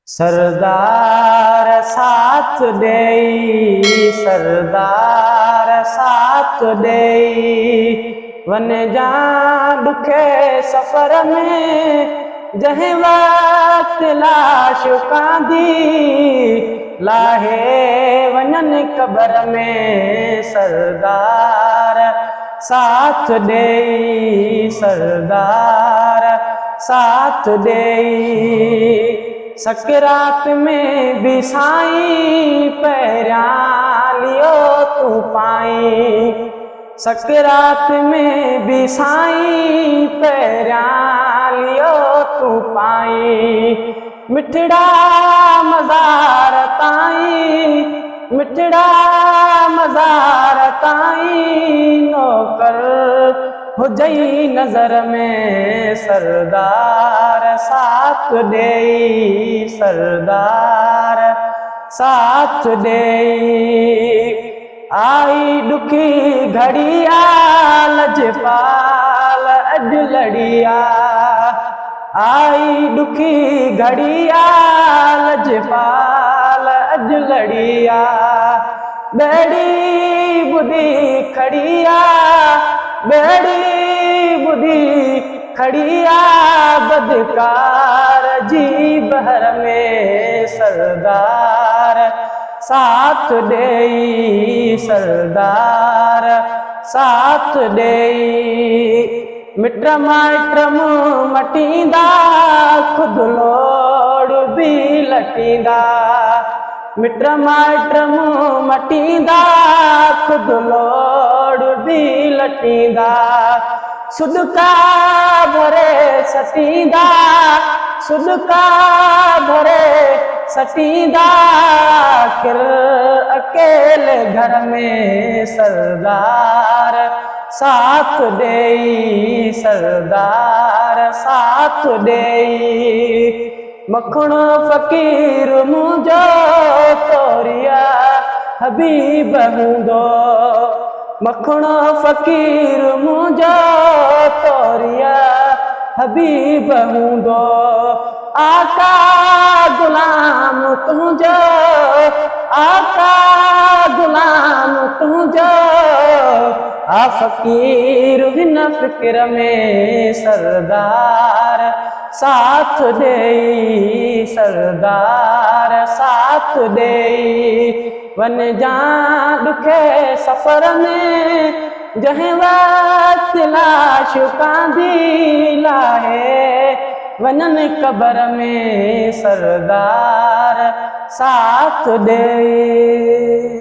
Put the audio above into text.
सरदार साथ देई, सरदार साथ देई, वन जा दुखे सफ़र में जंहिं वक्त लाश कांदी लाहे वञनि क़बर में। सरदार साथ देई, सरदार साथ देई, सकरात में भी साईं पैरां लियो तू पाई, सकरात में भी साईं पैरां लियो तू पाई। मिठड़ा मज़ार ताईं, मिठड़ा मज़ार ताईं नौकर हुजई नज़र में। सरदार साथ देई, सरदार साथ देई, आई दुखी घड़िया लजपाल अॼु लड़िया, आई दुखी घड़िया लजपाल अॼु लड़िया। बेड़ी बुधी खड़िया, बेड़ी बुधी खड़िया बदकार जी बहर में। सरदार साथ देई, सरदार साथ देई, मिट माइट मुंहुं मटींदा खुद लोड़ भी लटींदा, मिट माइट मुंहुं मटींदा खुद लोड़ भी लटींदा। सुदका भरे सटींदा, सुदका भरे सटींदा, आखिर अकेले घर में। सरदार साथ देई, सरदार साथ देई, मखण फ़कीर मुंहिंजो तोरिया हबीब हूंदो, मखण फ़कीर मुंहिंजो तोरिया हबीब हूंदो। आका गुलाम तुंहिंजो, आका गुलाम तुंहिंजो, आ फ़कीर हिन फ़िक्र में। सरदार साथ देई, सरदार साथ देई, वन जा दुखे सफ़र में जंहिं वक्त लाश कांदी लाहे वञनि क़बर में। सरदार साथ देई।